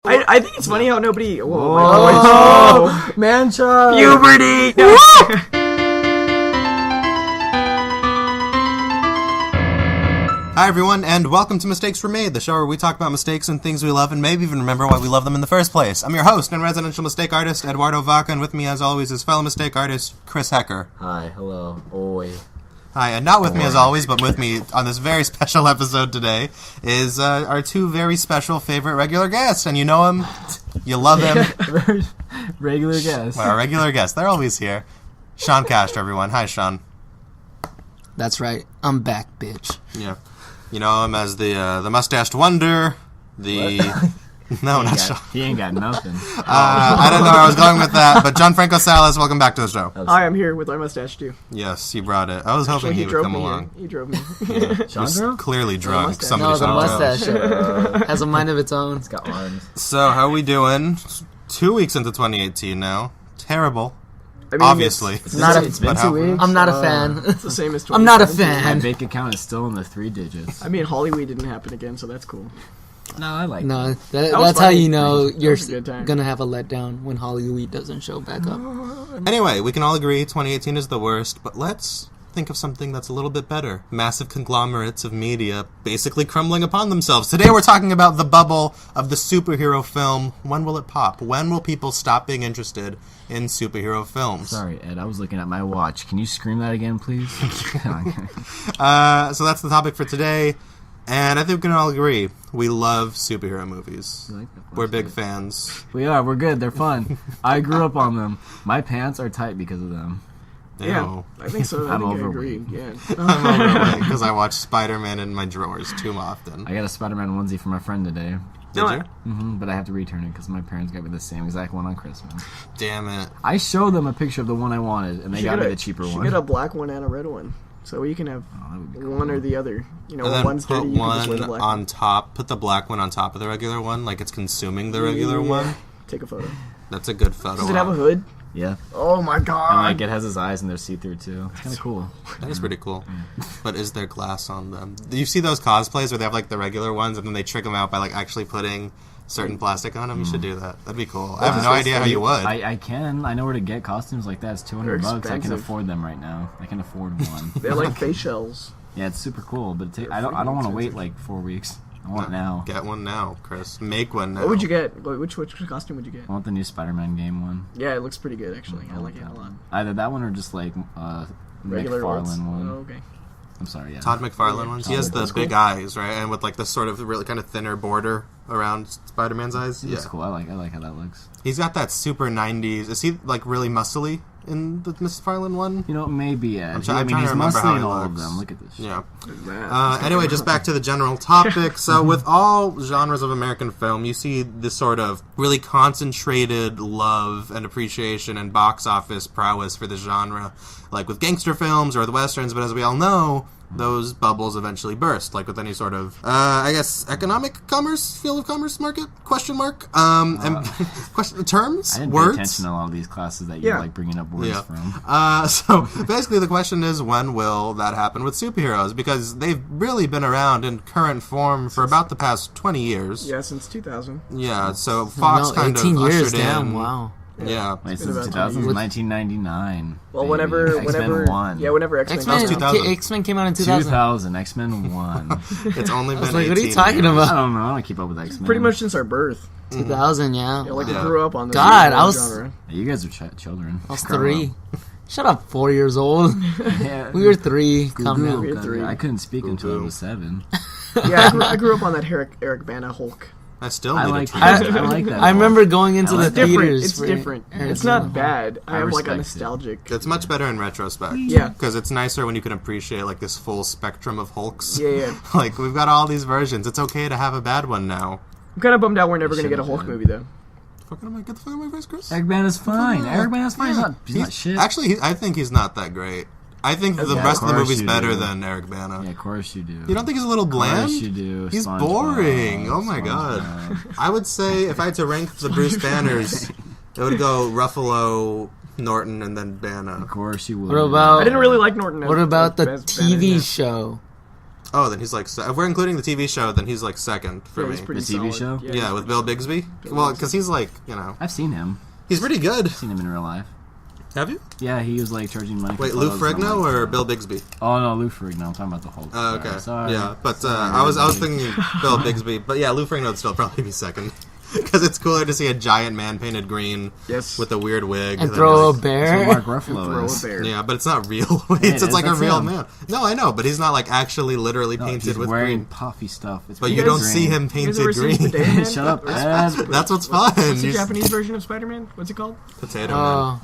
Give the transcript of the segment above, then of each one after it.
I think it's funny how nobody... Whoa, man child. Puberty! Hi everyone, and welcome to Mistakes Were Made, the show where we talk about mistakes and things we love and maybe even remember why we love them in the first place. I'm your host and residential mistake artist, Eduardo Vaca, and with me as always is fellow mistake artist, Chris Hecker. Hi, hello, oi. Hi, and not with me as always, but with me on this very special episode today is our two very special favorite regular guests, and you know him, you love him. Regular guest. Well, our regular guests, they're always here. Sean Castro, everyone. Hi, Sean. That's right, I'm back, bitch. Yeah. You know him as the mustached wonder, No, not Sean. He ain't got nothing. I don't know where I was going with that, but Gianfranco Salas, welcome back to the show. I am here with our mustache too. Yes, he brought it. I was hoping he would come along. He drove me. Yeah. Sean drove? Clearly drunk. The Somebody No, the said mustache has a mind of its own. It's got arms. So, how are we doing? 2 weeks into 2018 now. Terrible. I mean, Obviously. It's not a, It's been But 2 how- weeks. I'm not a fan. It's the same as I'm not a 2017. My fan. bank account is still in the 3 digits. I mean, Hollywood didn't happen again, so that's cool. No, I like No, was that's how funny. you know That you're was a good time. gonna have a letdown when Hollywood doesn't show back up. Anyway, we can all agree 2018 is the worst, but let's think of something that's a little bit better. Massive conglomerates of media basically crumbling upon themselves. Today we're talking about the bubble of the superhero film. When will it pop? When will people stop being interested in superhero films? Sorry, Ed, I was looking at my watch. Can you scream that again, please? So that's the topic for today, and I think we can all agree we love superhero movies. You like that We're voice, big right? fans. We're good. They're fun. I grew up on them. My pants are tight because of them. Yeah, I think so. I I'm think I overweight. agree. Yeah. I'm overweight because I watch Spider-Man in my drawers too often. I got a Spider-Man onesie for my friend today. Did No, you? But I have to return it because my parents got me the same exact one on Christmas. Damn it. I showed them a picture of the one I wanted, and they You got me get the cheaper You one. get a black one and a red one, so you can have Oh, that would be one cool. or the other. You know, And then one's put dirty, you can just wear the one black on top. Put the black one on top of the regular one, like it's consuming the regular Yeah. one. Take a photo. That's a good photo. Does it have a hood? Yeah. Oh my god! And like it has his eyes and they're see-through too. It's kind of cool. That is pretty cool. But is there glass on them? Do you see those cosplays where they have like the regular ones and then they trick them out by like actually putting certain plastic on them? You should do that. That'd be cool. I have no idea how you would. I can. I know where to get costumes like that. It's $200. They're I can expensive. afford them right now. I can afford one. They're like face shells. Yeah, it's super cool, but I don't want to wait like 4 weeks. I want it now. Get one now, Chris. Make one now. What would you get? Which costume would you get? I want the new Spider-Man game one. Yeah, it looks pretty good actually. I like it a lot. Either that one or just like Regular McFarlane ones? one. Oh, okay. I'm sorry, yeah. Todd McFarlane ones? He has the That's big cool. eyes, right? And with like the sort of really kind of thinner border around Spider-Man's eyes. Yeah. It's cool. I like how that looks. He's got that super 90s. Is he like really muscly in the McFarlane one? You know, maybe yeah. I'm trying to he's remember how mostly he in all of looks. them. Look at this. Yeah. Man. Anyway, just back to the general topic. So with all genres of American film, you see this sort of really concentrated love and appreciation and box office prowess for the genre, like with gangster films or the westerns. But as we all know, those bubbles eventually burst, like with any sort of, I guess, economic commerce, field of commerce market, question mark, and terms, I didn't pay words. attention to a lot of these classes that you're Yeah. like bringing up words Yeah. from. So basically the question is, when will that happen with superheroes? Because they've really been around in current form for about the past 20 years. Yeah, since 2000. Yeah, so Fox No, kind 18 of years, ushered damn, in. wow. Yeah. Wait, been since about 2000, 20 1999. Well, baby. whenever, X-Men 1. yeah, whenever X-Men. X-Men, was 2000. X-Men came out in 2000. 2000, X-Men 1. It's only been was like, what are you 18 talking years. about? I don't know. I don't keep up with X-Men. Pretty much since our birth. 2000, yeah. Yeah, like Yeah. we grew up on this God, I was- genre. Yeah, you guys are children. I was Grow 3. up. Shut up, 4 years old. Yeah. We were 3. Calm Goo-goo. down. We were 3. I couldn't speak until I Goo-goo. was 7. Yeah, I grew up on that Eric Bana Hulk. I still I need like to I try. like that. I remember going into I the like Different. theaters. It's for different. Eric It's not Bana. bad. I have like a respect it. nostalgic. It's much better in retrospect. Yeah. Because it's nicer when you can appreciate like this full spectrum of Hulks. Yeah, yeah. Like, we've got all these versions. It's okay to have a bad one now. I'm kind of bummed out we're never going to get a should've Hulk been. movie, though. Get the fuck out of my face, Chris. Eric Bana's fine. Eric Bana's fine. Yeah. He's not shit. Actually, I think he's not that great. I think the Yeah, rest of the of course movie's you better do. than Eric Bana. Yeah, of course you do. You don't think he's a little bland? Of course you do. He's SpongeBob, boring. Oh my SpongeBob. god. I would say if I had to rank the Bruce Banners, it would go Ruffalo, Norton, and then Bana. Of course you would. What about I didn't really like Norton. What about the as TV Banner. show? Oh, then he's like, if we're including the TV show, then he's like second for Yeah, me. he's pretty The TV solid. show? Yeah, with Bill Bixby. Well, because he's like, I've seen him. he's pretty good. Seen him in real life. Have you? Yeah, he was like charging money. Wait, for Lou photos and, Ferrigno like, or Bill Bixby? Oh no, Lou Ferrigno. I'm talking about the Hulk. Oh, okay. Sorry. Yeah, but Sorry, I was everybody. thinking Bill Bixby, but yeah, Lou Ferrigno would still probably be second because it's cooler to see a giant man painted green Yes. with a weird wig And than, throw a like- That's what bear. Mark Throw Ruffalo a is. bear. Yeah, but it's not real. it It's is, like a that's real him. man. No, I know, but he's not like actually literally No, painted he's with wearing green. puffy stuff. It's But pretty you don't green. see him You guys painted ever seen green. Spudea Man? Shut up, Or Ed. That's what's fun. What's the You- Japanese version of Spider-Man? What's it called? Potato Man.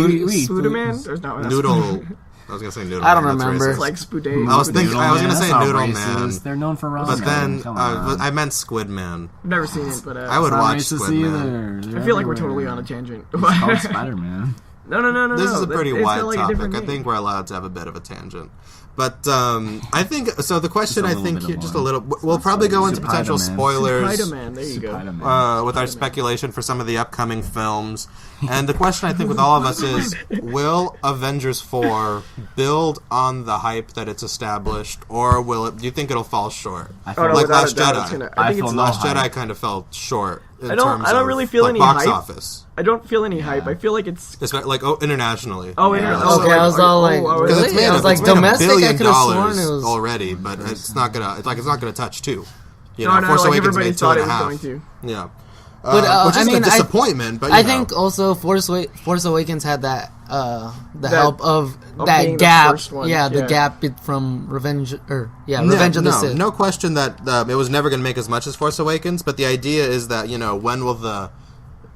Spudaman? There's no Noodle. I was gonna say noodle. I don't Man, that's remember. racist. It's like Spuday. I was thinking. Noodle I was Man, gonna say that's not Noodle racist. Man, They're known for ramen. but then Come on. I meant Squid Man. I've never seen it, but I would It's not watch racist Squid Man. either. I feel like we're totally on a tangent. It's called Spider-Man. No. This is a pretty It's wide got, like, a topic. different I name. think we're allowed to have a bit of a tangent. But I think so. The question, Just a I little think, bit here, of just a one. little. We'll probably go into potential Spider-Man. spoilers Spider-Man, there you go. Spider-Man. with our speculation for some of the upcoming films. And the question I think with all of us is: will Avengers 4 build on the hype that it's established, or will it? Do you think it'll fall short? I Oh, feel no, like without Last a doubt, Jedi. it's gonna, I I think feel it's no Last hype. Jedi kind of fell short. In I don't terms of, really feel like, any box hype. office. I don't feel any hype. I feel like it's. Like internationally. Oh, Yeah. internet. Okay, I was all like, oh, Because really? it's made, I was like, it's made domestic, $1 billion I could've sworn it was- already, but it's not gonna. It's not gonna touch 2. You No, know, Force like Awakens everybody made thought it was 2.5. going to. Yeah, But, which I is mean, a disappointment. But I you know. think also Force Awakens had that the help of being that the gap. first one, Yeah, the yeah. gap from Revenge of the Sith. No question that it was never going to make as much as Force Awakens, but the idea is that,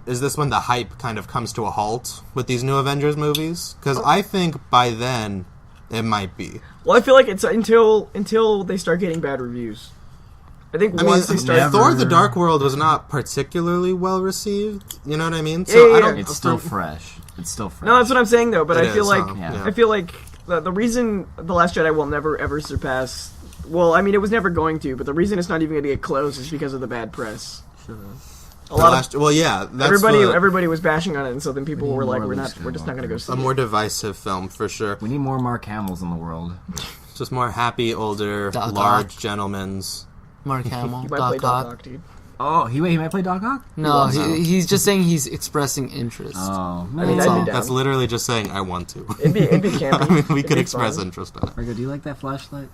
is this when the hype kind of comes to a halt with these new Avengers movies? Because I think by then it might be. Well, I feel like it's until they start getting bad reviews. I think once they start. never- Thor: The Dark World was not particularly well received. You know what I mean? Yeah, yeah. It's still fresh. It's still fresh. No, that's what I'm saying though. But It I feel is, like huh? Yeah. I feel like the reason The Last Jedi will never ever surpass. Well, I mean, it was never going to, but the reason it's not even going to get close is because of the bad press. A lot of That's everybody was bashing on it, and so then people We need were like, more "We're Luke just not going to go see a it." more divisive film for sure. We need more Mark Hamills in the world. Just more happy, older, Doc large Ock. gentlemen's. Mark Hamill, You might play Doc Doc Ock. Ock, dude. Oh, he might play Doc Ock? No, No. he's just saying he's expressing interest. Oh, I mean, That's I'd all. be down. That's literally just saying I want to. It'd be campy. I mean, we It'd could be express fun. interest in it. Margo, do you like that flashlight?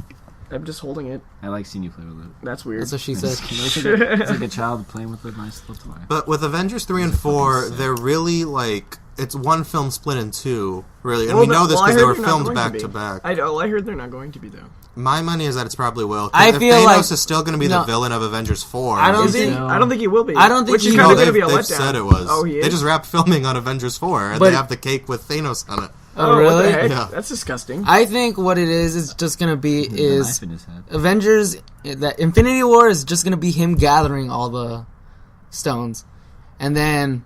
I'm just holding it. I like seeing you play with it. That's weird. That's what she said. It's like a child playing with a nice little toy. But with Avengers 3 and 4, they're really like it's one film split in two, really, and we know this I because they heard were they're not filmed going back be. to back. I heard they're not going to be though. My money is that it's probably will. I If feel Thanos like- is still going to be no. the villain of Avengers 4. I don't Is he? think- No. I don't think he will be. I don't think Which is he- kind No, of going to they've, be a they've letdown. said it was. Oh, he is. They just wrapped filming on Avengers 4, and But- they have the cake with Thanos on it. Oh, What really? the heck? Yeah. That's disgusting. I think what it is just gonna be There's a is knife in his head. Avengers. That Infinity War is just gonna be him gathering all the stones, and then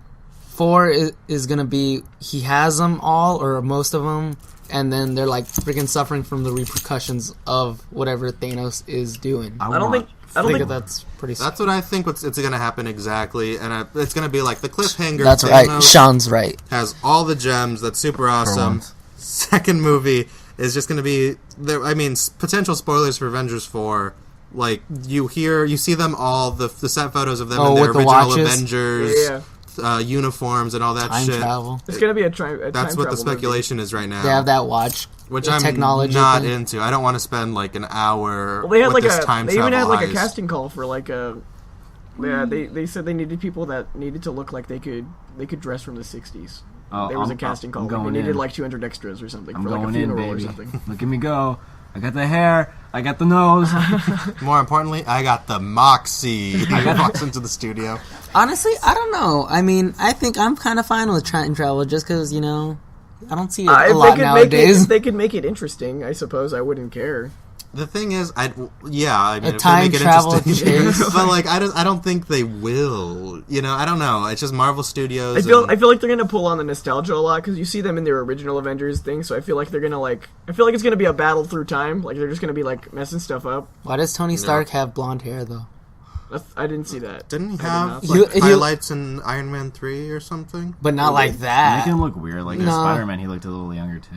4 is gonna be he has them all or most of them, and then they're like freaking suffering from the repercussions of whatever Thanos is doing. I don't think. I I don't think think. that's pretty. That's what I think it's going to happen exactly, and it's going to be like the cliffhanger. That's Thanos right. Sean's right. has all the gems. That's super awesome. once. Second movie is just going to be there. I mean, potential spoilers for Avengers 4. Like you see them all the set photos of them Oh, in their with the original watches? Avengers uniforms and all that Time shit. travel. It's gonna be a time. That's what the speculation is right now. They have that watch. which the I'm technology not thing. into. I don't want to spend like an hour. Well, they had with like this a. time They even had travel like a heist. casting call for like a. Yeah, they said they needed people that needed to look like they could dress from the '60s. Oh, There was a I'm- casting call. I'm Like, they going needed in. like 200 extras or something I'm for like a going in, funeral or baby. something. Look at me go. I got the hair. I got the nose. More importantly, I got the moxie. I walks into the studio. Honestly, I don't know. I mean, I think I'm kind of fine with time travel just because, you know, I don't see it a If lot they could nowadays. if they could make it interesting, I suppose I wouldn't care. The thing is, I mean, if they time make it travel interesting, chase. but like, I don't think they will. You know, I don't know. It's just Marvel Studios. I feel and- like they're gonna pull on the nostalgia a lot because you see them in their original Avengers thing. So I feel like they're gonna like. I feel like it's gonna be a battle through time. Like they're just gonna be like messing stuff up. Why does Tony Stark have blonde hair, though? I didn't see that. Didn't he I did have not. like, He- highlights in Iron Man 3 or something? But not like Make that. him look weird. Like in No. Spider-Man, he looked a little younger too.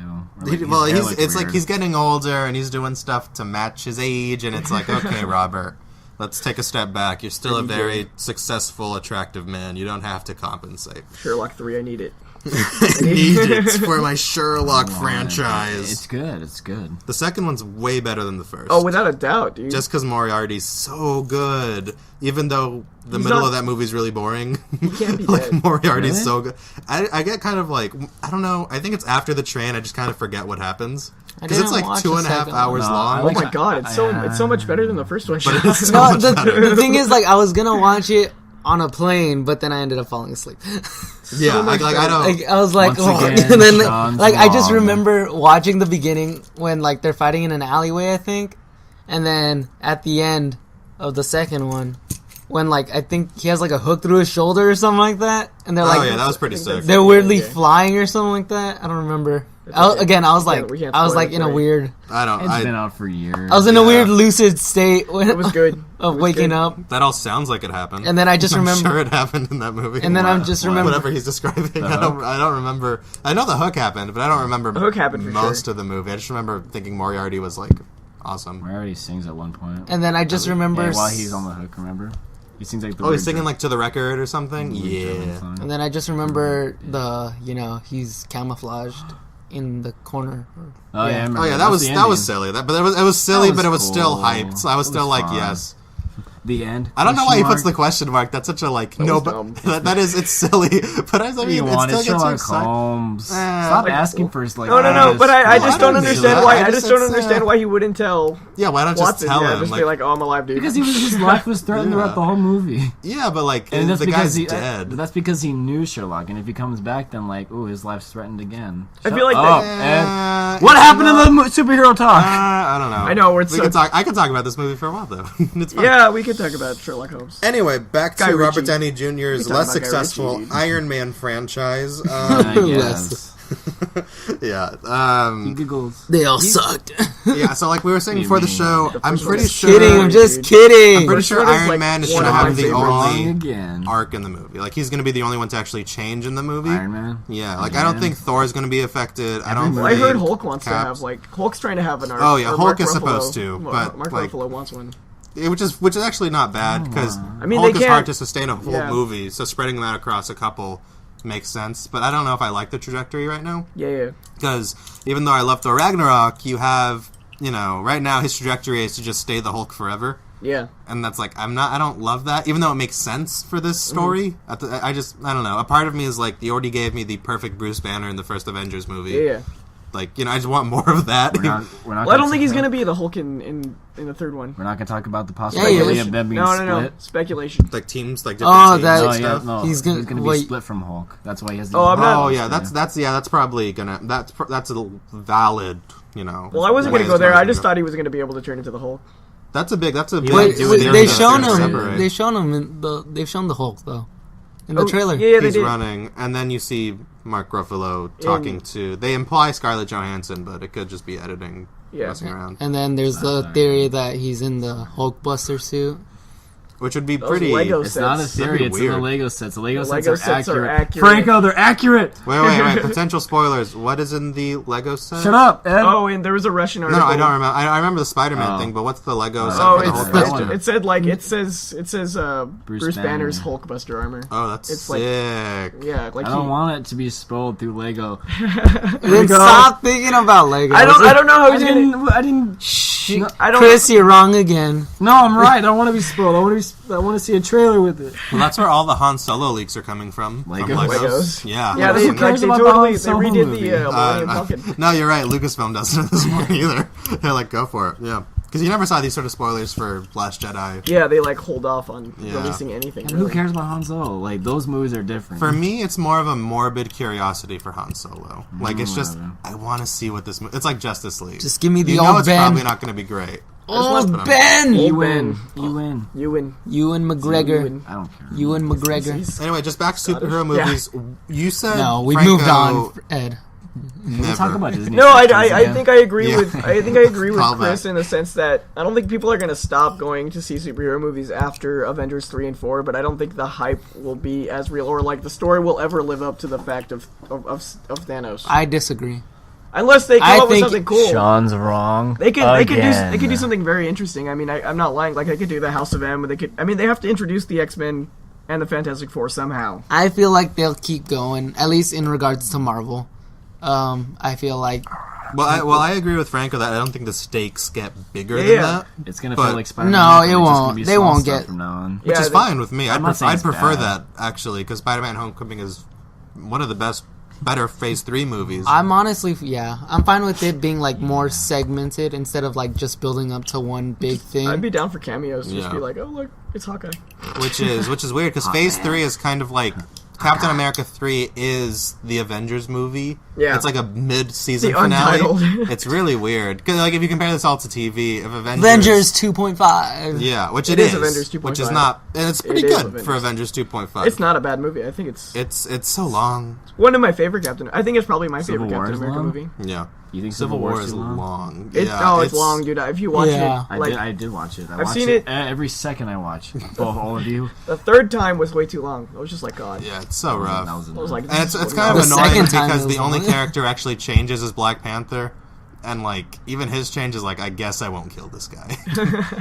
Or, like, Well, his hair he's looked it's like weird. he's getting older and he's doing stuff to match his age, and it's like, okay, Robert, let's take a step back. You're still a very successful, attractive man. You don't have to compensate. Sherlock 3, I need it. I need it for my Sherlock franchise. It's good. It's good. The second one's way better than the first. Oh, without a doubt, dude. Just because Moriarty's so good, even though the He's middle not- of that movie's really boring. He can't be Like dead. Moriarty's Really? so good. I get kind of like, I don't know. I think it's after the train. I just kind of forget what happens because it's didn't like watch 2.5 the second hours one. No, long. I Oh like- my god, it's so much better than the first one. But it's so No, much the better. thing is, like, I was gonna watch it on a plane, but then I ended up falling asleep. Yeah, like I don't. Like, I was like, Once oh. again, And then, Sean's like, I just wrong. remember watching the beginning when, like, they're fighting in an alleyway, I think, and then at the end of the second one, when, like, I think he has like a hook through his shoulder or something like that, and they're Oh like, yeah, that was pretty I think sick. that's- they're weirdly Okay. flying or something like that. I don't remember. It's I, okay. again, I was We like, can't- we can't I was spoil like it in a for you. weird, I don't. It's been I, out for years. I was in a Yeah. weird lucid state when, It was good. of It was waking good. up, that all sounds like it happened. and then I just I'm remember, sure it happened in that movie. and then I'm What? just What? remember. Whatever he's describing, I hook? don't remember. I know the hook happened, but I don't remember The hook happened for most sure. of the movie. I just remember thinking Moriarty was like awesome. Moriarty sings at one point. And then I just remember, Yeah, while he's on the hook, remember? He sings like the Oh, he's weird singing German- like to the record or something. weird German Yeah. song. and then I just remember he's camouflaged in the corner. Oh yeah, I remember. Oh yeah, That's that the was ending. silly. But it was silly, was but it was still cool. hyped. So I was It still was like, fun. yes. The end. I don't know why he puts the Question question mark. That's such a like was no, dumb. but that is it's silly. But I mark. mean, You it want still it, gets you Sherlock excited. Holmes. Eh, Stop like- asking for like. No, but I just don't I don't do understand that. why. I I just- just don't it's, understand why he wouldn't tell Yeah, why don't you just Watson. tell Yeah, him? just Like, be like, "Oh, I'm alive, dude." because his life was threatened Yeah. throughout the whole movie. yeah, but like And that's the because guy's he, dead. That's because he knew Sherlock, and if he comes back, then like, ooh, his life's threatened again. I feel like up, that- Ed. What happened to the superhero talk? I don't know. I know, we're we so- could talk. I could talk about this movie for a while though. It's fine. Yeah, we could talk about Sherlock Holmes. Anyway, back Guy to Robert Ritchie. Downey Jr.'s talk less about Guy successful Ritchie. Iron Man franchise. I guess. Yeah. He giggles. They all sucked. Yeah. So, like we were saying before the show, I'm first one pretty is sure. Kidding, I'm just Dude. kidding. I'm pretty First sure one is, Iron like, Man is one going to of my have the favorites. Wrong only again. arc in the movie. Like he's going to be the only one to actually change in the movie. Iron Man. Yeah. Like I don't think Thor is going to be affected. I don't. Everybody- I heard think Hulk wants to Caps- have like Hulk's trying to have an arc. Oh, yeah, or Hulk Mark is Ruffalo- supposed to, well, but, Mark like- Ruffalo wants one. which is actually not bad because I mean, Hulk they is hard can't- to sustain a whole yeah. movie. So spreading that across a couple makes sense. But I don't know if I like the trajectory right now. Yeah. Because even though I love Thor Ragnarok, you have, right now his trajectory is to just stay the Hulk forever. Yeah. And that's like, I don't love that, even though it makes sense for this story. I don't know. A part of me is like, you already gave me the perfect Bruce Banner in the first Avengers movie. Yeah. Like, I just want more of that. We're not Well, I don't think he's gonna be the Hulk in the third one. We're not gonna talk about the Yeah, possibility yeah. of them being No, split. speculation. like teams, like different Oh, teams that- and No, yeah, stuff. no. He's He's gonna- gonna be wait. split from Hulk. That's why he has. The Oh, I'm not- Oh yeah, that's probably gonna that's a valid, Well, I wasn't way gonna go as there. far as I just go. thought he was gonna be able to turn into the Hulk. That's a big Wait, deal. wait, They're they've gonna shown separate. him. They've shown him they've shown the Hulk though in the Oh, trailer. Yeah, they He's did. running, and then you see Mark Ruffalo talking to. They imply Scarlett Johansson, but it could just be editing Yeah. messing around, And then there's the theory that he's in the Hulkbuster suit. which would be Those pretty. Lego It's not a sets. theory. That'd It's be in the weird. Lego sets. The Lego The sets, Lego are, sets are accurate. accurate. Franco, they're accurate. Wait! Potential spoilers. What is in the Lego set? Shut up, Ed. Oh, and there was a Russian No, article. I don't remember. I remember the Spider-Man Oh. thing, but what's the Lego set Oh, for the Hulk that it's one. costume? it said like it says Bruce Banner's Banner. Hulkbuster armor. Oh, that's it's like- sick. Yeah, like I don't want it to be spoiled through Lego. Then stop thinking about Lego. I don't know how he's gonna. I didn't. Shh, I don't- Chris, you're wrong again. No, I'm right. I don't want to be spoiled. I want to see a trailer with it. Well, that's where all the Han Solo leaks are coming from. Legos? From Legos? Yeah. Yeah, Who cares they about the totally Han Solo redid movie? the Millennium Uh, Falcon. no, you're right. Lucasfilm doesn't at this point either. They're like, go for it. Yeah. Because you never saw these sort of spoilers for Last Jedi. Yeah, they like hold off on Yeah. releasing anything. And who really. cares about Han Solo? Like those movies are different. For me, it's more of a morbid curiosity for Han Solo. Like, it's just, whatever. I want to see what this movie... It's like Justice League. Just give me the you know old it's Ben. probably not going to be great. Oh, But I'm- Ben! you Old win. Ben. You win. Ewan. Ewan McGregor. Ewan. I don't care. Ewan McGregor. He's- Anyway, just back to superhero Yeah. movies. You said No, we Franco, moved on, Ed. Can we talk about Disney? No, I again? think I agree Yeah. with I think I agree with Call Chris back. in the sense that I don't think people are going to stop going to see superhero movies after Avengers 3 and 4, but I don't think the hype will be as real or like the story will ever live up to the fact of Thanos. I disagree. Unless they come up with something cool. Sean's wrong. They could do something very interesting. I mean, I'm not lying. Like they could do the House of M. They have to introduce the X-Men and the Fantastic Four somehow. I feel like they'll keep going, at least in regards to Marvel. I feel like... Well, I agree with Franco that I don't think the stakes get bigger than Yeah. that. It's gonna But- feel like Spider-Man. No, it It's just won't. gonna be They small won't stuff get- from now on. Which is fine with me. I'm not saying I'd it's prefer bad. that, actually, because Spider-Man Homecoming is one of the better Phase 3 movies. I'm honestly, I'm fine with it being like more segmented instead of like just building up to one big thing. I'd be down for cameos. Just Yeah. be like, oh look, it's Hawkeye. which is weird, because Phase 3 is kind of like... Captain America 3 is the Avengers movie. Yeah. It's like a mid-season The finale. Untitled. It's really weird. Because, like, if you compare this all to TV, if Avengers 2.5. Yeah, which It is. is Avengers 2.5. Which is not... And it's pretty It is good for Avengers 2.5. It's not a bad movie. I think it's It's so long. one of my favorite Captain. I think it's probably my Civil favorite War Captain is America long? movie. Yeah. You think Civil War is too long. It's Yeah, it's long, dude. If you watch Yeah. it, like I did watch it. I've seen it- every second I watch. Both all of you. the third time was way too long. I was just like, God. Yeah, it's so rough. That was I was like, And this it's is kind what of The annoying second time because it was the only long. character actually changes is Black Panther. And, like, even his change is like, I guess I won't kill this guy.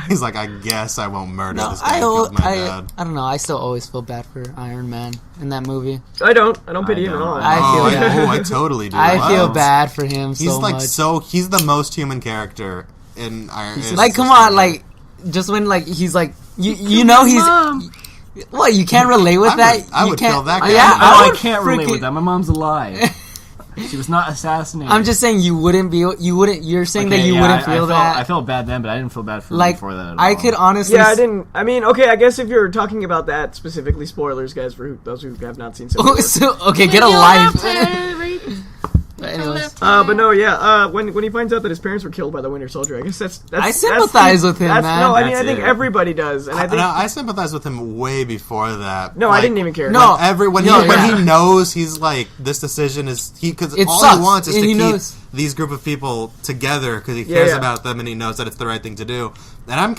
He's like, I guess I won't murder No, this guy who killed my dad. I don't know. I still always feel bad for Iron Man in that movie. I don't pity him at don't. all. I feel bad. I totally do. I feel Wow. bad for him He's so like much. he's the most human character in Iron Man. Like, come on, like, just when like he's like, you know, he's what you can't relate with that. I You would can't- kill that guy. Yeah, No, I would can't relate freaking- with that. My mom's alive. She was not assassinated. I'm just saying you wouldn't be. You wouldn't. You're saying Okay, that you yeah, wouldn't I feel felt, that. I felt bad then, but I didn't feel bad for like before that at all. I could honestly. Yeah, I didn't. I mean, okay, I guess if you're talking about that specifically, spoilers, guys, for those who have not seen Civil War. So, okay, get a life. But anyways, But no, yeah. When he finds out that his parents were killed by the Winter Soldier, I guess that's I sympathize with him, man. No, I mean, I That's think it. everybody does, and I think I sympathize with him way before that. no, I didn't even care. No. When Yeah. he knows he's like, this decision is because It all sucks, he wants is to and he keep knows. these group of people together because he cares Yeah. about them and he knows that it's the right thing to do. And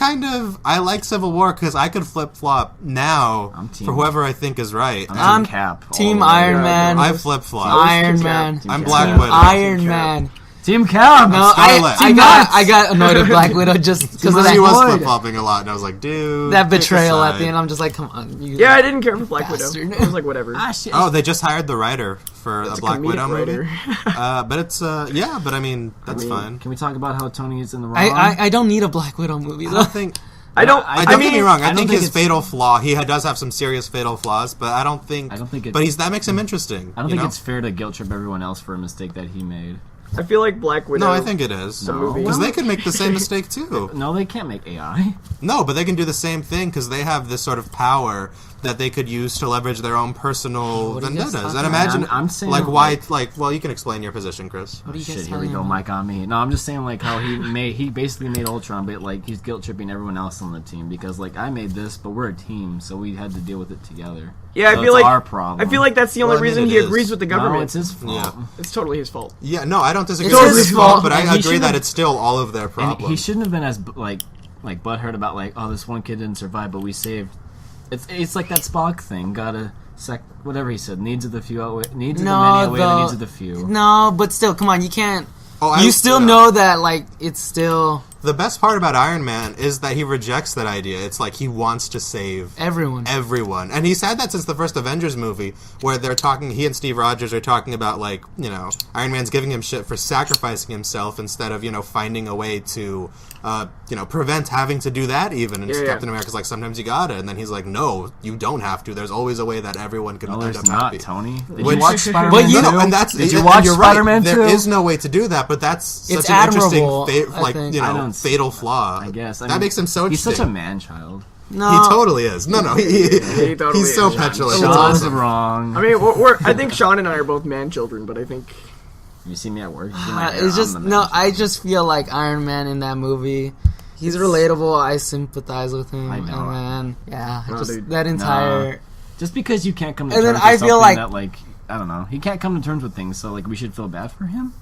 I like Civil War because I could flip flop now I'm team- for whoever I think is right. I'm And Cap. Team all the way. Iron Yeah, Man. I flip flop. Iron Team Man. Cap. I'm Team Black Cap. Widow. Iron Team Cap. Man. Team Cap. No, Scarlet. I got annoyed with Black Widow just because of that. She was Would. flip flopping a lot, and I was like, dude, That pick a betrayal at side. the end. I'm just like, come on. You, Yeah, I didn't care for Black Bastard. Widow. I was like, whatever. Ah, shit. Oh, they just hired the writer for It's a Black comedic Widow writer. movie. But it's yeah, but I mean that's fine. Can we talk about how Tony is in the wrong? I don't need a Black Widow movie I though. don't think. I don't. I Don't mean, get me wrong. I I don't think think his it's- fatal flaw. He does have some serious fatal flaws, but I don't think. I don't think it- But that makes him interesting. I don't you think know? it's fair to guilt trip everyone else for a mistake that he made. I feel like Black Widow. No, I think it is. movie. Because they could make the same mistake too. No, they can't make AI. No, but they can do the same thing because they have this sort of power that they could use to leverage their own personal What are you guys vendettas. talking And about? imagine, I'm saying, like, why? Well, you can explain your position, Chris. What are you guys Shit, here we talking go, about? Mike on me. No, I'm just saying like how he basically made Ultron, but like he's guilt tripping everyone else on the team because like I made this, but we're a team, so we had to deal with it together. Yeah, So I feel it's like our problem. I feel like that's the only Well, I mean, reason it he is. agrees with the No, government. it's his fault. Yeah. It's totally his fault. Yeah, no, I don't disagree It's with his his fault. fault, but And I he agree that should've- it's still all of their And problem. he shouldn't have been as like butthurt about like, oh, this one kid didn't survive, but we saved. It's like that Spock thing. Gotta whatever he said. Needs of the few outweigh needs of the many outweigh the needs of the few. No, but still, come on, you can't. Oh, You still know that like it's still The best part about Iron Man is that he rejects that idea. It's like he wants to save everyone. everyone. And he's had that since the first Avengers movie, where they're talking, he and Steve Rogers are talking about, like, you know, Iron Man's giving him shit for sacrificing himself instead of, you know, finding a way to, you know, prevent having to do that even. And Yeah, Captain America's like, sometimes you gotta. And then he's like, no, you don't have to. There's always a way that everyone can No, end there's up not, happy. Tony. Did Which- you watch Spider-Man But you 2? No, and that's, Did you and watch you're Spider-Man right. 2? There is no way to do that, but that's such It's an interesting, admirable, I like, think. you I know, don't- fatal flaw. I guess. I that mean, makes him so He's such a interesting. man-child. No, He totally is. No, He totally he's so is. petulant. It's Sean's awesome. wrong. I mean, I think Sean and I are both man children, but I think You see me at work. You see my hair, it's just I'm the no. man. I just feel like Iron Man in that movie. He's relatable. I sympathize with him. I know. And then, yeah, No, just dude. that entire. Just because you can't come to And then terms I with feel something like- that like I don't know. He can't come to terms with things, so like we should feel bad for him.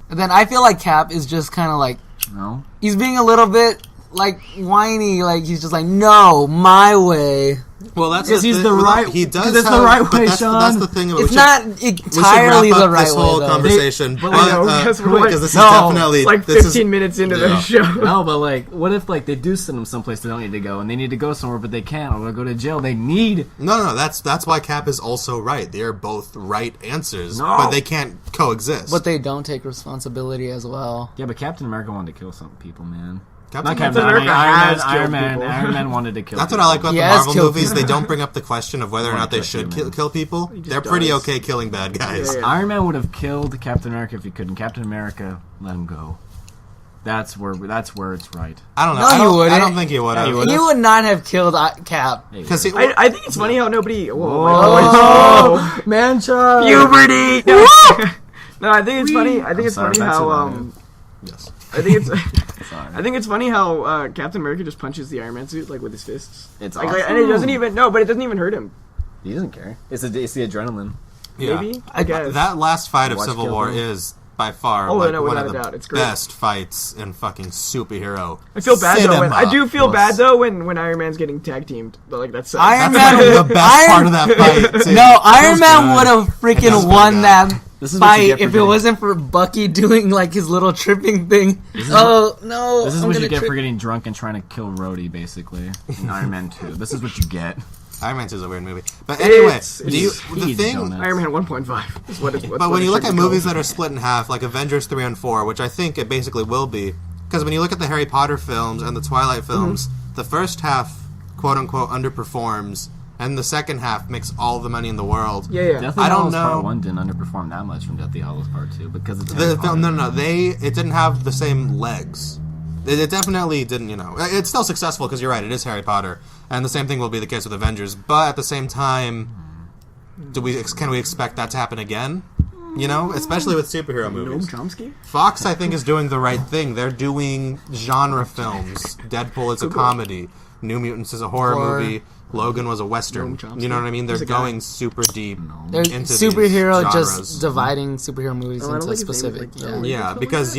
And then I feel like Cap is just kind of like No. he's being a little bit like whiny, like he's just like, no, my way. Well, that's Because he's the right. He does. Because it's have, the right but way, that's, Sean. That's the thing. It's not entirely we should wrap the up right this way. whole Though. conversation, I know, because we're like- this is No. definitely It's like this 15 is, minutes into yeah. the show. No, but like, what if like they do send them someplace they don't need to go, and they need to go somewhere but they can't, or they go to jail? They need. No. That's why Cap is also right. They are both right answers, No. but they can't coexist. But they don't take responsibility as well. Yeah, but Captain America wanted to kill some people, man. Captain Not Captain America has Iron killed Man. people. Iron Man wanted to kill. That's what people. I like about He the has Marvel killed movies. people. They don't bring up the question of whether or Wanna not they kill should humans. kill people. just They're pretty dies. okay killing bad guys. Yeah. Iron Man would have killed Captain America if he couldn't. Captain America let him go. That's where it's right. I don't know. No, I he don't, wouldn't. I don't think he would Yeah, he have. would. He would not have killed Cap. Hey, Because I think it's funny how nobody. Whoa, oh, man, child. puberty. No, no, I think it's funny. I think it's sorry, funny that's how what I yes. I think it's. Sorry. I think it's funny how Captain America just punches the Iron Man suit like with his fists. It's like, awesome. and it doesn't even but it doesn't even hurt him. He doesn't care. It's the adrenaline. Yeah. Maybe I guess That last fight of Watch Civil Kill War Bill. is by far Oh, like no, one without of a the doubt. It's great. best fights in fucking superhero. I feel bad though. cinema. I do feel Well, bad though when Iron Man's getting tag teamed. But like that's Iron That's Man- like the best part of that fight. Too. No, Iron Feels Man good. would have It freaking does feel won good. that This is what you fight get for if it getting- wasn't for Bucky doing like his little tripping thing. Oh no! This is I'm what you gonna get trip. for getting drunk and trying to kill Rhodey, basically. In Iron Man 2. This is what you get. Iron Man 2 is a weird movie. But anyway, do you, He the eats thing... donuts. Iron Man 1.5 is what it's. But when you look at movies that are split in half, like Avengers 3 and 4, which I think it basically will be, because when you look at the Harry Potter films and the Twilight films, the first half, quote-unquote, underperforms, and the second half makes all the money in the world. yeah. Deathly I don't Hallows Part know. 1 didn't underperform that much from Deathly Hallows Part 2 because it's Harry The Potter. film, no, it didn't have the same legs. It definitely didn't, It's still successful because you're right, it is Harry Potter, and the same thing will be the case with Avengers. But at the same time, can we expect that to happen again? Especially with superhero Noam movies. Chomsky. Fox, I think, is doing the right thing. They're doing genre films. Deadpool is a comedy. New Mutants is a horror movie. Logan was a western. Noam Chomsky. You know what I mean? They're He's a guy. going super deep They're into these superhero, genres. just dividing superhero movies Oh, I don't into think his name is, specific. like, Yeah. Yeah, because,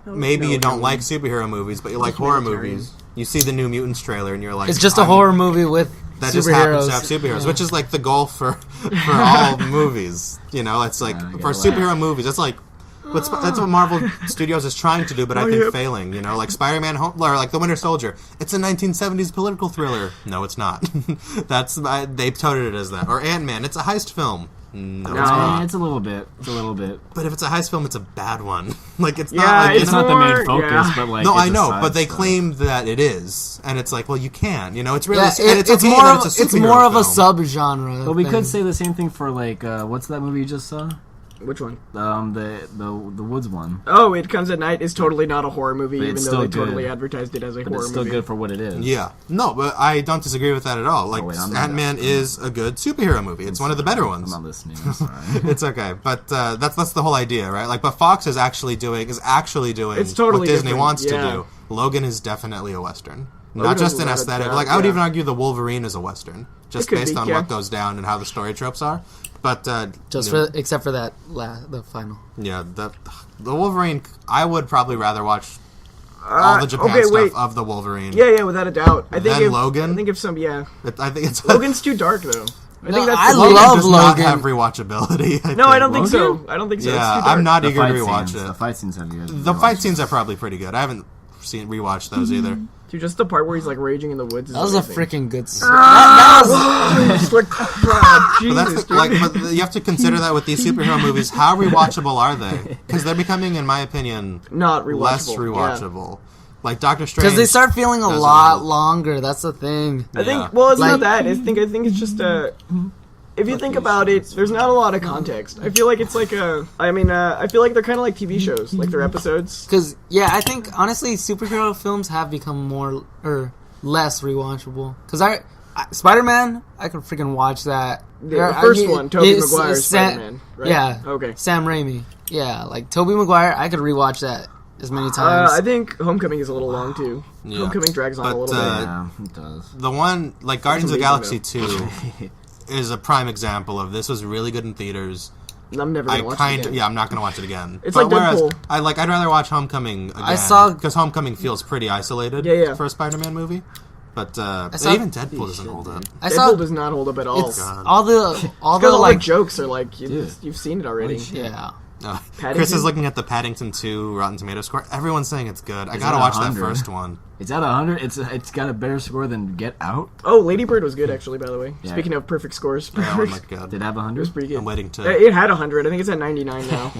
maybe no, you don't no. like superhero movies, but you like horror movies. You see the New Mutants trailer and you're like... It's just a horror movie with that superheroes. just happens to have superheroes, which is like the goal for all movies. It's like, Yeah, I for get it. superhero movies, that's like... That's what Marvel Studios is trying to do, but I think yep. failing. Like Spider-Man, or like The Winter Soldier. It's a 1970s political thriller. No, it's not. They touted it as that. Or Ant-Man. It's a heist film. No, it's not. It's a little bit. It's a little bit. But if it's a heist film, it's a bad one. Like it's Yeah, not. Like, It's not the main more- focus, yeah. but like. no, it's I a know, side but they stuff. claim that it is, and it's like, well, you can. It's really. Yeah, and it's it's okay more that of it's a it's superhero more of a film. subgenre. But we thing. could say the same thing for like what's that movie you just saw? Which one? The Woods one. Oh, It Comes at Night is totally not a horror movie, But even it's though still they totally good. advertised it as a But horror it's still movie. good for what it is. Yeah, no, but I don't disagree with that at all. Like wait, I'm not Ant-Man listening. is a good superhero movie. It's one of the better I'm ones. not listening. I'm sorry. It's okay, but that's the whole idea, right? Like, but Fox is actually doing It's totally what Disney different, wants yeah. to do. Logan is definitely a western, not Logan just is an without a aesthetic. doubt, Like, I would yeah. even argue the Wolverine is a western, just could based be, on yeah. what goes down and how the story tropes are. But just no, except for that the final. yeah, the Wolverine, I would probably rather watch all the Japan okay, stuff wait. of the Wolverine. Yeah, without a doubt. I think Then if, Logan? I think if some, yeah. I think it's Logan's too dark though. I No, think that's I the love Logan does not Logan. have rewatchability. No, I don't think so. Logan? I don't think so. Yeah, it's too dark. I'm not The eager to fight rewatch scenes. The it. fight scenes have you. The fight scenes are probably pretty good. I haven't rewatched those either. Dude, just the part where he's like raging in the woods. Is That was a amazing. freaking good. Just like, But Jesus, that's dude. but you have to consider that with these superhero movies, how rewatchable are they? Because they're becoming, in my opinion, not rewatchable. less Yeah. rewatchable. Like Doctor Strange. Because they start feeling a doesn't lot help. longer. That's the thing. I think. Yeah. Well, it's Like- not that. I think it's just if you think about it, there's not a lot of context. I feel like it's like a. I mean, I feel like they're kind of like TV shows, like they're episodes. Because yeah, I think honestly, superhero films have become more or less rewatchable. Because Spider-Man, I could freaking watch that. The first one, Tobey Maguire's Sam- Spider-Man, right? Yeah. Okay. Sam Raimi. Yeah, like Tobey Maguire, I could rewatch that as many times. I think Homecoming is a little long too. Yeah. Homecoming drags on a But, little bit. Yeah, it does. The one, like Guardians of the That's Galaxy 2, is a prime example of this. Was really good in theaters. I'm never gonna watch it again. Yeah, I'm not gonna watch it again. It's like Deadpool. I'd rather watch Homecoming again. Because Homecoming feels pretty isolated for a Spider-Man movie. But even Deadpool doesn't hold up. Deadpool does not hold up at all. All the jokes are like you've seen it already. Yeah. Chris is looking at the Paddington 2 Rotten Tomato score. Everyone's saying it's good. I gotta watch that first one. It's at 100. It's got a better score than Get Out. Oh, Lady Bird was good actually. By the way, speaking of perfect scores, Oh my god, did it have 100? It was pretty good. I'm waiting to. It had 100. I think it's at 99 now.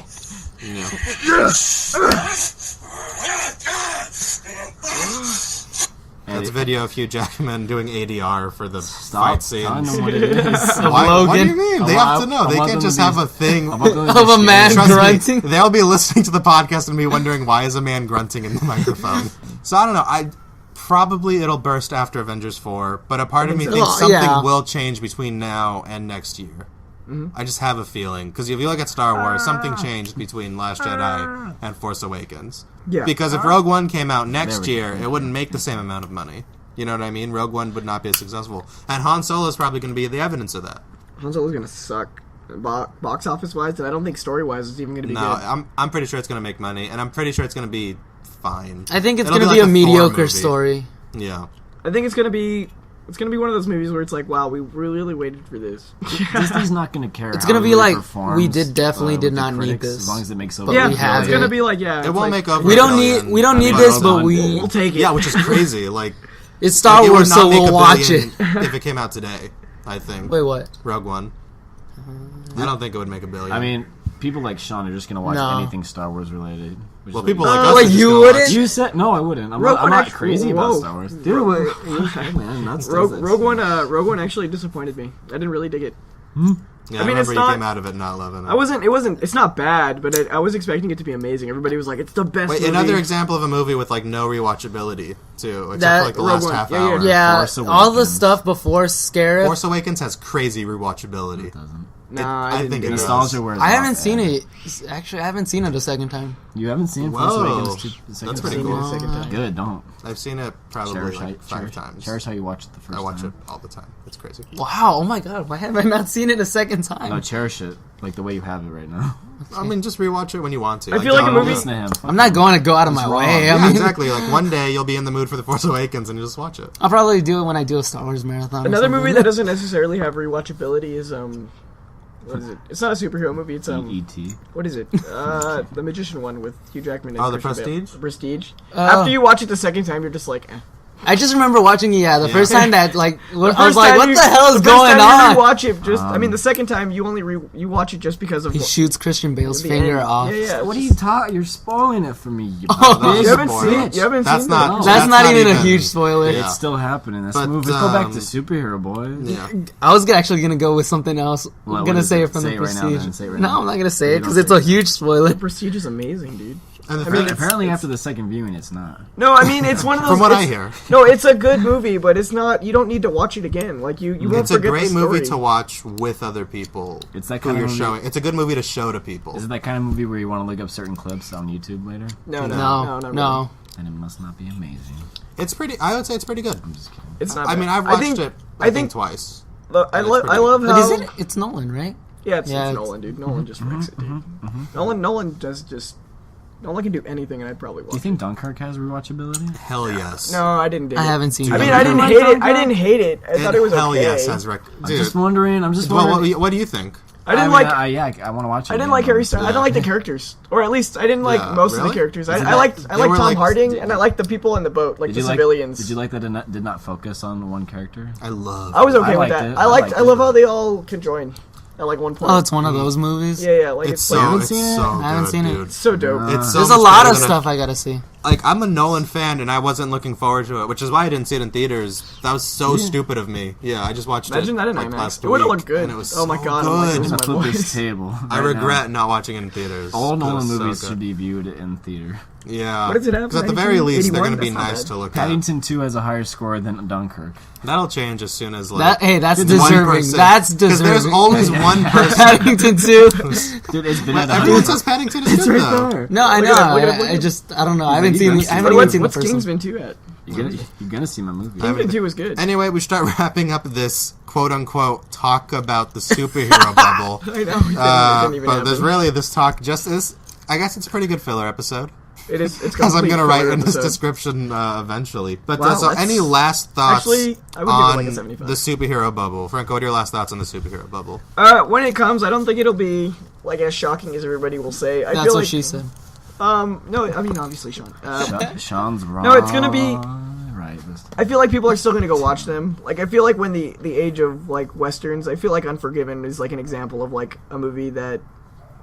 That's a video of Hugh Jackman doing ADR for the fight scenes. I know what it is. What do you mean? They have to know. They can't just have a thing of a man grunting. They'll be listening to the podcast and be wondering why is a man grunting in the microphone. So I don't know. Probably it'll burst after Avengers 4, but a part of me thinks something will change between now and next year. I just have a feeling. Because if you look at Star Wars, something changed between Last Jedi and Force Awakens. Yeah. Because if Rogue One came out next year, it wouldn't make the same amount of money. You know what I mean? Rogue One would not be as successful. And Han Solo is probably going to be the evidence of that. Han Solo's going to suck. Box office-wise, and I don't think story-wise it's even going to be good. No, I'm pretty sure it's going to make money, and I'm pretty sure it's going to be fine. I think it's going to be a mediocre story. Yeah. I think it's going to be one of those movies where it's like, wow, we really waited for this. Disney's not going to care. It's going to be like, we did not need this. As long as it makes so. Yeah, it's going to be like, it won't make up. We don't need this, but we'll take it. Yeah, which is crazy. Like, it's Star Wars, so we'll watch it. If it came out today, I think. Wait, what? Rogue One. I don't think it would make $1 billion. I mean, people like Sean are just going to watch anything Star Wars related. Well, people like us. Like you wouldn't? You said no, I wouldn't. I'm not crazy about Star Wars. Dude, Rogue One actually disappointed me. I didn't really dig it. Yeah, I remember you came out of it not loving it. It's not bad, but I was expecting it to be amazing. Everybody was like, it's the best movie. Another example of a movie with like no rewatchability too, except for like the last half hour. Yeah, all the stuff before Scarif. Force Awakens has crazy rewatchability. It doesn't. I think it does. I haven't seen it. Actually, I haven't seen it a second time. You haven't seen Force Awakens? That's pretty cool. Good, don't. I've seen it probably like 5 times. Cherish how you watched it the first time. I watch it all the time. It's crazy. Wow, oh my god, why have I not seen it a second time? No, cherish it like the way you have it right now. I mean, just rewatch it when you want to. I feel like a movie. Listen to him. I'm not going to go out of my way. Yeah, exactly. Like one day you'll be in the mood for The Force Awakens and you just watch it. I'll probably do it when I do a Star Wars marathon. Another movie that doesn't necessarily have rewatchability is what is it? It's not a superhero movie. It's E.T. What is it? The Magician one with Hugh Jackman. And The Prestige. The Prestige. After you watch it the second time, you're just like, eh. I just remember watching it. The first time that I was like, "What the hell is going on?" Watch it. The second time you only you watch it just because of he shoots Christian Bale's finger off. Yeah. What are you talking? You're spoiling it for me. You haven't seen it. You haven't seen it. That's not even a huge spoiler. It's still happening. Let's move. Let's go back to superhero boys. Yeah. I was actually gonna go with something else. I'm gonna say it from The Prestige. No, I'm not gonna say it because it's a huge spoiler. The Prestige is amazing, dude. Apparently after the second viewing, it's not. No, I mean it's one of those. From what I hear, no, it's a good movie, but it's not. You don't need to watch it again. Like you won't forget the story. It's a great movie to watch with other people. It's that kind of movie. Showing. It's a good movie to show to people. Is it that kind of movie where you want to look up certain clips on YouTube later? No. And it must not be amazing. It's pretty. I would say it's pretty good. I'm just kidding. It's not. I mean, I've watched it. I think twice. I love how. But is it? It's Nolan, right? Yeah, it's Nolan, dude. Nolan just wrecks it, dude. Nolan does just. Nolan can do anything, and I'd probably watch. Do you think Dunkirk has rewatchability? Hell yes. No, I didn't. I haven't seen it. I mean, I didn't hate it. I didn't hate it. I thought it was okay. Hell yes has I'm just wondering. Well, what do you think? I didn't like. I want to watch it. I didn't like Harry Styles. I don't like the characters, or at least I didn't like most of the characters. I liked Tom Harding, and I liked the people in the boat, like the civilians. Did you like that it did not focus on one character? I was okay with that. I love how they all conjoin. At like one point. Oh, it's one of those movies? Yeah, like it's so, I haven't seen it. It's so dope. There's a lot of stuff I gotta see. Like, I'm a Nolan fan, and I wasn't looking forward to it, which is why I didn't see it in theaters. That was so stupid of me. Yeah, I just watched Imagine it that in like IMAX. last It would have week, looked good. and it was oh my god, good. I'm flip this table. I regret not watching it in theaters. All Nolan movies should be viewed in theater. Yeah. What does it have? Because at the very least, they're going to be nice to look at. Paddington 2 has a higher score than Dunkirk. That'll change as soon as, like... that's deserving. That's deserving. Because there's always one person... Paddington 2. Dude, it's been everyone says Paddington is good, though. No, I know. I don't know. I haven't even seen the first one. What's Kingsman 2 at? You're gonna see my movie. Kingpin 2 was good. Anyway, we start wrapping up this quote-unquote talk about the superhero bubble. I know. It didn't even but there's happen. really this talk just is... I guess it's a pretty good filler episode. It is. It's Because I'm going to write in this description eventually. But Wow, so that's- any last thoughts Actually, I would give it on like a 75. the superhero bubble? Franco, what are your last thoughts on the superhero bubble? When it comes, I don't think it'll be like as shocking as everybody will say. I That's feel what like, she said. No, I mean obviously Sean. Sean's wrong. No, it's gonna be- right. This I feel like people are still gonna go watch them. Like I feel like when the age of like westerns, I feel like Unforgiven is like an example of like a movie that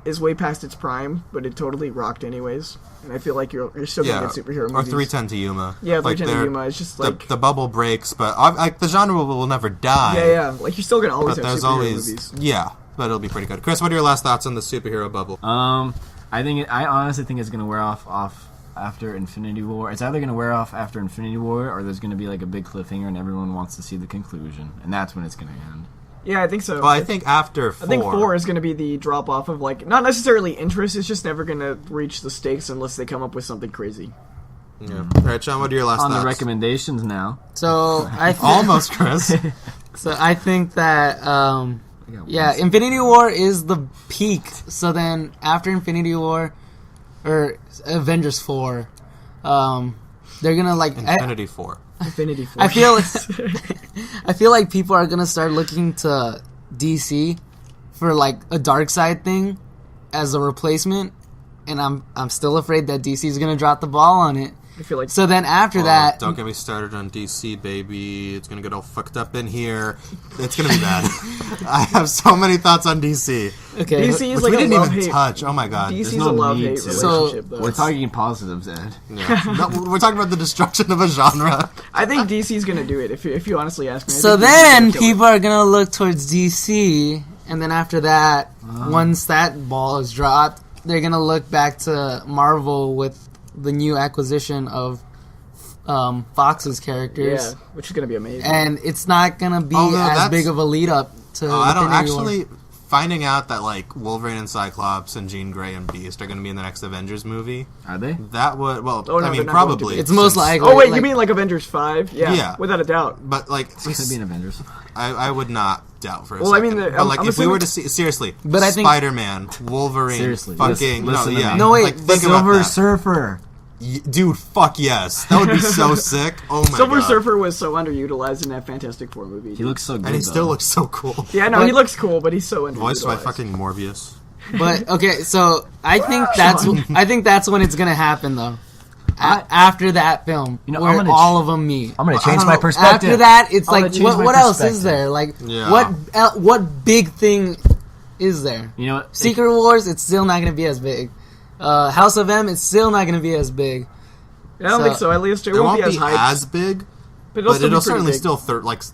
is way past its prime, but it totally rocked anyways. And I feel like you're still gonna get superhero or movies. 310 to Yuma. Yeah, Like, 310 to they're- Yuma is just like the bubble breaks, but like the genre will never die. yeah. Like you're still gonna always But have there's superhero always movies. but it'll be pretty good. Chris, what are your last thoughts on the superhero bubble? I honestly think it's gonna wear off after Infinity War. It's either gonna wear off after Infinity War, or there's gonna be like a big cliffhanger, and everyone wants to see the conclusion, and that's when it's gonna end. Yeah, I think so. Well, I think after 4. I think 4 is going to be the drop off of like not necessarily interest. It's just never going to reach the stakes unless they come up with something crazy. Yeah. All right, Sean, what are your last On thoughts? the recommendations now. So I think, Almost, Chris. So I think that Infinity War is the peak. So then after Infinity War or Avengers 4, they're gonna like Infinity 4. Infinity 4. I feel like people are gonna start looking to DC for like a dark side thing as a replacement, and I'm still afraid that DC is gonna drop the ball on it. I feel like So then after that, Don't get me started on DC, baby. It's gonna get all fucked up in here. It's gonna be bad. I have so many thoughts on DC, okay, DC is which like we a didn't even love-hate. touch. Oh my god. DC's no a love-hate need to. relationship, though. We're talking positives, Ed. Yeah. No, we're talking about the destruction of a genre. I think DC's going to do it, if you honestly ask me. I so think DC's then gonna kill it. people are gonna look towards DC, and then after that, once that ball is dropped, they're gonna look back to Marvel with the new acquisition of Fox's characters. Yeah, which is going to be amazing. And it's not gonna be Oh, no, as that's- big of a lead up to. I don't Infinity War. actually finding out that like Wolverine and Cyclops and Jean Grey and Beast are going to be in the next Avengers movie. Are they? That would Oh, no, I they're mean not probably. going to be. It's most since- likely. Oh, wait, like- you mean like Avengers 5? Yeah, Yeah. without a doubt. But like It's gonna be an Avengers. I would not doubt for a Well, I second. mean, but like I'm if we were to assuming- see seriously, But I think- Spider-Man, Wolverine, Seriously, fucking listen no, to yeah, me. No, wait, like, but think about Silver that. Surfer. Dude, fuck yes, that would be so sick. Oh my Silver god, Surfer was so underutilized in that Fantastic Four movie. He looks so good. and he though. still looks so cool. Yeah, no, But- he looks cool, but he's so underutilized. Voiced by fucking Morbius. But okay, so I think that's when it's gonna happen though. After that film, You know, where I'm gonna all of them meet. I'm gonna I change don't my know. perspective. After that, it's I'm gonna like change what my else is perspective. there? Like Yeah. what big thing is there? You know what? Secret Wars, it's still not gonna be as big. House of M, it's still not gonna be as big. I don't So- think so. At least it It won't won't be as hyped. as big, but but still it'll be pretty certainly big. still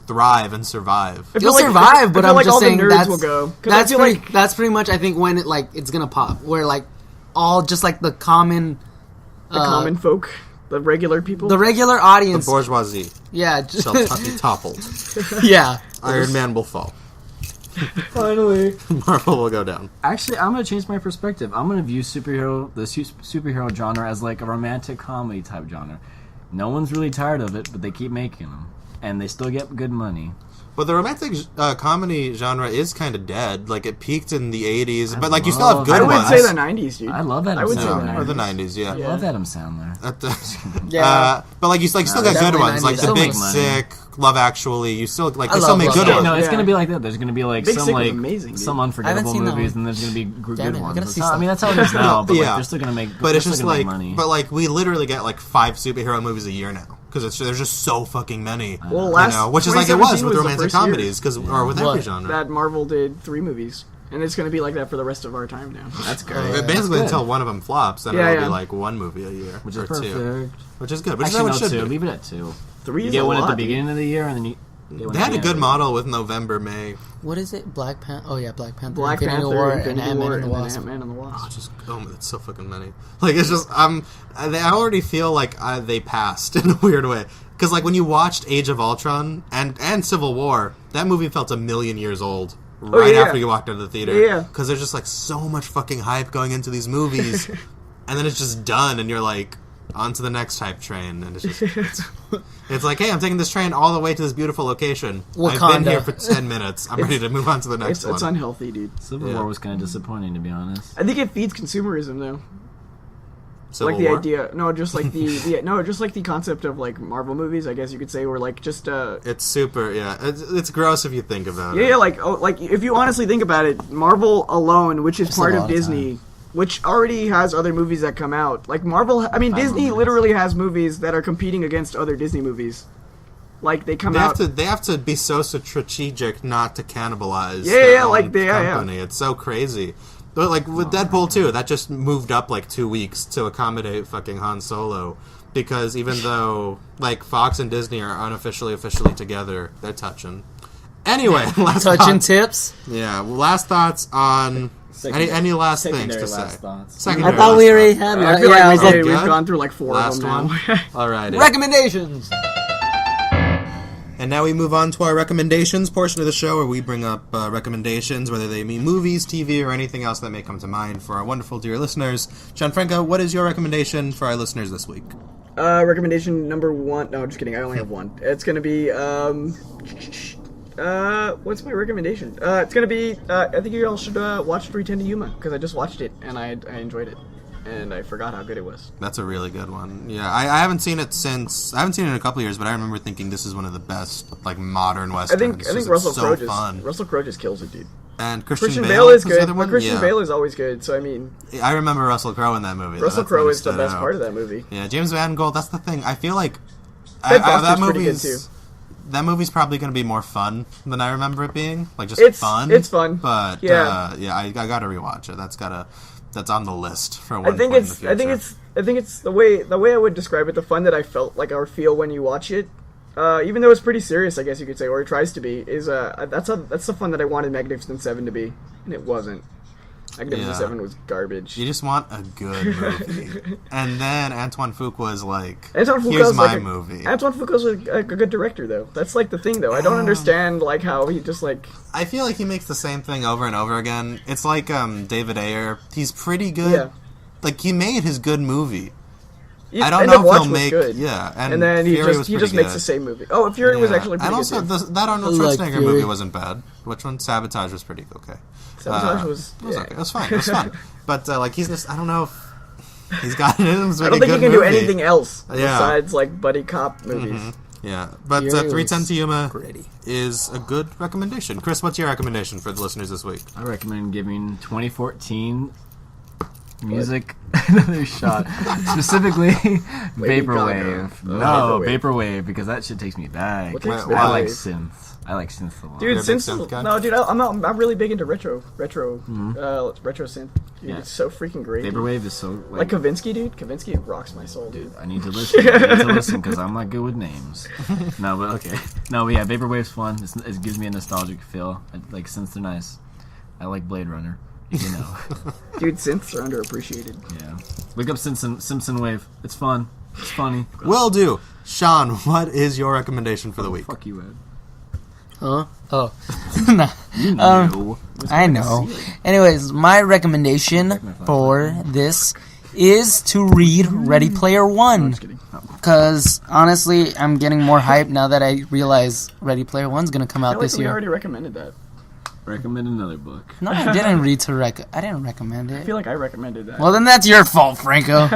thrive and survive. I feel It'll like- survive, but I feel I'm like just all saying the nerds that's will go. 'Cause I that's feel pretty, like that's pretty much I think when it's gonna pop, where like all just like the common the common folk, the regular people. the regular The audience, bourgeoisie yeah, just, shall be toppled. yeah. Iron Man will fall. Finally. Marvel will go down. Actually, I'm gonna change my perspective. I'm gonna view superhero genre as like a romantic comedy type genre. No one's really tired of it, but they keep making them, and they still get good money. But the romantic comedy genre is kind of dead. Like it peaked in the 80s, but like you still have love good I would ones. say the 90s, dude. I love Adam I would say Sandler. the Or the 90s. 90s, yeah. I love Adam Sandler. At the- Yeah. but like you still got good definitely ones, like 90s. The Still Big make money. Sick, Love Actually. You still like I they still love make Love good Actually. ones. No, it's Yeah. gonna be like that. There's gonna be like Big some Sick was like amazing, dude. some I unforgettable haven't seen movies, those. and there's gonna be good Damn it, I ones. gotta see I mean, stuff. that's how it is now. But Yeah. like, they're still gonna make. But it's they're just still gonna like, make money. but like we literally get like 5 superhero movies a year now because there's just so fucking many. Well, You last know, which is like it was 2017 with the romantic first year comedies, or with every What? genre. that Marvel did 3 movies, and it's going to be like that for the rest of our time now. That's great. Basically, That's until good. one of them flops, then Yeah, it'll yeah. be like 1 movie a year, Which or is perfect. 2, which is good. Which Actually, no, is how it should 2. be. Leave it at 2. 3 You is get a one at lot, the dude. beginning of the year, and then you. get one They at had the a good end. model with November, May. What is it? Black Panther. Oh yeah, Black Panther. Black Infinity Panther, War, Infinity and Ant-Man War, and the and then Wasp. Ant-Man and the Wasp. Just that's so fucking many. Like it's just I already feel like they passed in a weird way. Because like when you watched Age of Ultron and Civil War, that movie felt a million years old right yeah. after you walked out of the theater. Yeah. Because there's just like so much fucking hype going into these movies, and then it's just done, and you're like, on to the next hype train, and it's like, hey, I'm taking this train all the way to this beautiful location. Wakanda. I've been here for 10 minutes. I'm ready to move on to the next one. It's unhealthy, dude. Civil War was kind of disappointing, to be honest. I think it feeds consumerism, though. Civil like the War? idea, no, just like just like the concept of like Marvel movies, I guess you could say, were like just It's super, yeah. It's gross if you think about yeah, it. yeah, like if you honestly think about it, Marvel alone, which is part of Disney, which already has other movies that come out. Like Marvel, I mean, Disney literally has movies that are competing against other Disney movies. Like they come out. They have to be so strategic not to cannibalize. Yeah, like they, company. It's so crazy. But like with Deadpool 2, that just moved up like 2 weeks to accommodate fucking Han Solo, because even though like Fox and Disney are officially together, they're touching. Anyway, last touching thoughts. tips. Yeah, last thoughts on any last things to say. I thought we already had. I feel like we've gone through like 4 last of them now. one. All right. Recommendations. And now we move on to our recommendations portion of the show, where we bring up recommendations, whether they mean movies, TV, or anything else that may come to mind for our wonderful dear listeners. Gianfranco, what is your recommendation for our listeners this week? Recommendation number 1. No, just kidding. I only have one. It's gonna be what's my recommendation? It's gonna be I think you all should watch 310 to Yuma, because I just watched it and I enjoyed it. And I forgot how good it was. That's a really good one. Yeah, I haven't seen it since. I haven't seen it in a couple of years, but I remember thinking this is one of the best like modern westerns. I think Russell Crowe just kills it, dude. And Christian Bale is the good. other one? Christian Bale is always good. So I mean, I remember Russell Crowe in that movie. Russell Crowe is the best part of that movie. Yeah, James Mangold. That's the thing. I feel like that movie's pretty good too. That movie's probably going to be more fun than I remember it being. Like just fun. It's fun, but yeah, I got to rewatch it. That's on the list for one. I think it's the way I would describe it. The fun that I felt like I would feel when you watch it, even though it's pretty serious, I guess you could say, or it tries to be, is that's the fun that I wanted Magnificent Seven to be, and it wasn't. Magnificent Seven was garbage. You just want a good movie. And then Antoine Fuqua is like, here's movie. Antoine Fuqua's a good director, though. That's like the thing, though. I don't understand like how he just like. I feel like he makes the same thing over and over again. It's like David Ayer. He's pretty good. Yeah. Like he made his good movie. Yeah, I don't know if he'll make good. Yeah, and then he just makes the same movie. Oh, Fury was actually pretty good. And also that Arnold Schwarzenegger movie wasn't bad. Which one? Sabotage was pretty okay. Sabotage was okay. It was fine. It was fun. But like he's just, I don't know if he's got it in him. I don't think he can do anything else besides like buddy cop movies. Mm-hmm. Yeah, but 310 to Yuma is a good recommendation. Chris, what's your recommendation for the listeners this week? I recommend giving 2014 music another shot. Specifically, Vaporwave. Vaporwave, because that shit takes me back. I like synth. I like synth a lot. Dude, I'm really big into retro synth. Dude, it's so freaking great. Vaporwave is so like Kavinsky, dude. Kavinsky rocks my soul, dude. I need to listen because I'm not good with names. No, but okay. No, but yeah, Vaporwave's fun. It gives me a nostalgic feel. Like synths are nice. I like Blade Runner. You know. Dude, synths are underappreciated. Yeah. Look up Simpson Wave. It's fun. It's funny. Will do. Sean, what is your recommendation for the week? Fuck you, Ed. Huh? Oh. Nah. I know. Anyways, my recommendation for this is to read Ready Player One. Because, honestly, I'm getting more hype now that I realize Ready Player One's going to come out this year. We already recommended that. Recommend another book. No, I didn't I didn't recommend it. I feel like I recommended that. Well, then that's your fault, Franco.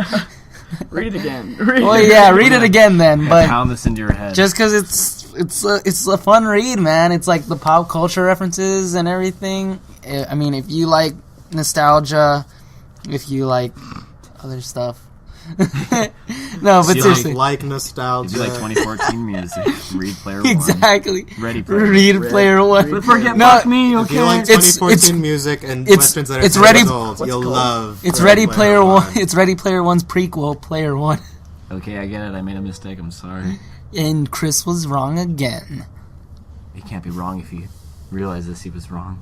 Read it again. Read it again then. But pound this into your head. Just because it's a fun read, man. It's like the pop culture references and everything. I mean, if you like nostalgia, if you like other stuff. No, but seriously, like nostalgia. If you like 2014 music, read Player One. Exactly. Read Player One. But forget fuck me, okay? If you like 2014 music and westerns that are 10 years old, you'll love. It's Ready Player One. It's Ready Player One's prequel, Player One. Okay, I get it. I made a mistake. I'm sorry. And Chris was wrong again. He can't be wrong if he realizes he was wrong.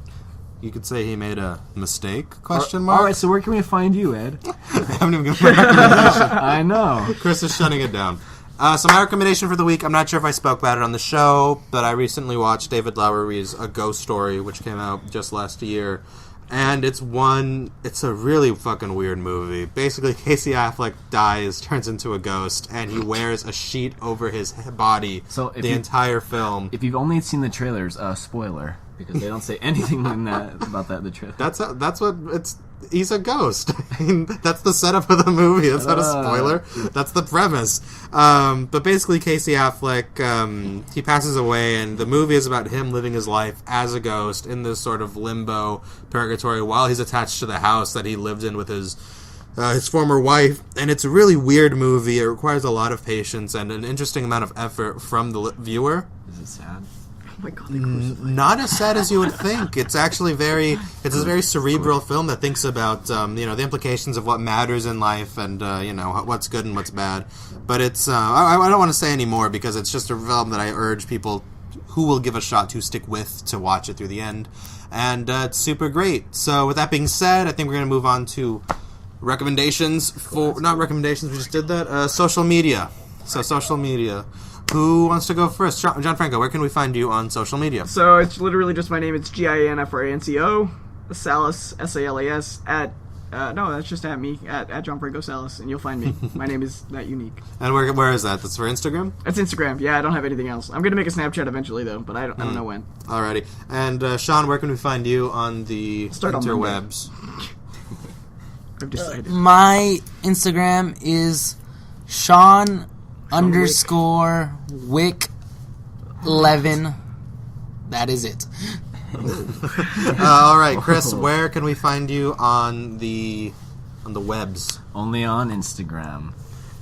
You could say he made a mistake, question mark. All right, so where can we find you, Ed? I haven't even given my recommendation. I know. Chris is shutting it down. So my recommendation for the week, I'm not sure if I spoke about it on the show, but I recently watched David Lowery's A Ghost Story, which came out just last year. And it's a really fucking weird movie. Basically, Casey Affleck dies, turns into a ghost, and he wears a sheet over his body the entire film. If you've only seen the trailers, spoiler, because they don't say anything about that in the trailer. That's what it's. He's a ghost. I mean, that's the setup of the movie. That's not a spoiler. That's the premise. But basically, Casey Affleck, he passes away, and the movie is about him living his life as a ghost in this sort of limbo purgatory while he's attached to the house that he lived in with his former wife. And it's a really weird movie. It requires a lot of patience and an interesting amount of effort from the viewer. Is it sad? Oh my God, not as sad as you would think. It's actually it's a very cerebral film that thinks about the implications of what matters in life and what's good and what's bad. But it's I don't want to say any more because it's just a film that I urge people who will give a shot to stick with to watch it through the end, and it's super great. So with that being said, I think we're going to move on to recommendations not recommendations. We just did that. Social media. So social media. Who wants to go first? Gianfranco, where can we find you on social media? So it's literally just my name. It's GIANFRANCO, Salas, SALAS, no, that's just at me, at Gianfranco Salas, and you'll find me. My name is not unique. And where is that? That's for Instagram? That's Instagram. Yeah, I don't have anything else. I'm going to make a Snapchat eventually, though, but I don't know when. Alrighty. And Sean, where can we find you on the interwebs? I've decided. My Instagram is Sean _Wick11. That is it. All right, Chris, where can we find you on the webs? Only on Instagram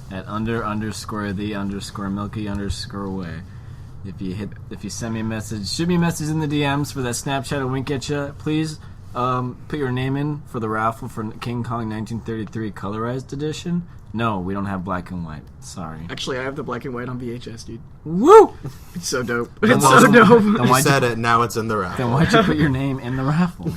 at _the_milky_way. If you send me a message, shoot me a message in the DMs for that Snapchat and wink at you. Please put your name in for the raffle for King Kong 1933 colorized edition. No, we don't have black and white. Sorry. Actually, I have the black and white on VHS, dude. Woo! It's so dope. It's so dope. You said it, now it's in the raffle. Then why'd you put your name in the raffle?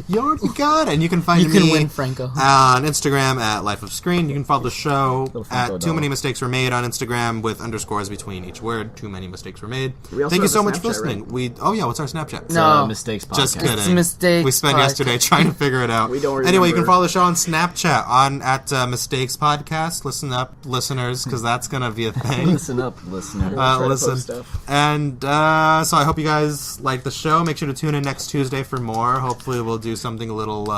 You already got it. And you can find me win, Franco. On Instagram at Life of Screen. You can follow the show at Too Many Mistakes Were Made on Instagram with underscores between each word. Too Many Mistakes Were Made. Thank you so much for listening. Right? What's our Snapchat? No. Mistakes Podcast. Just kidding. It's Mistakes We spent yesterday trying to figure it out. We don't remember. Anyway, you can follow the show on Snapchat at Mistakes Podcast. Listen up, listeners, because that's going to be a thing. Listen up, listener. Listen. And so I hope you guys like the show. Make sure to tune in next Tuesday for more. Hopefully we'll do something a little...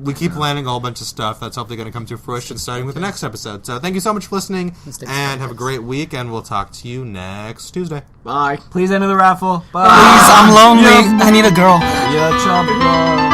we keep planning a whole bunch of stuff that's hopefully going to come to fruition starting with the next episode. So thank you so much for listening, and have a great week, and we'll talk to you next Tuesday. Bye. Please enter the raffle. Bye. Please, I'm lonely. I need a girl. Yeah, chomp.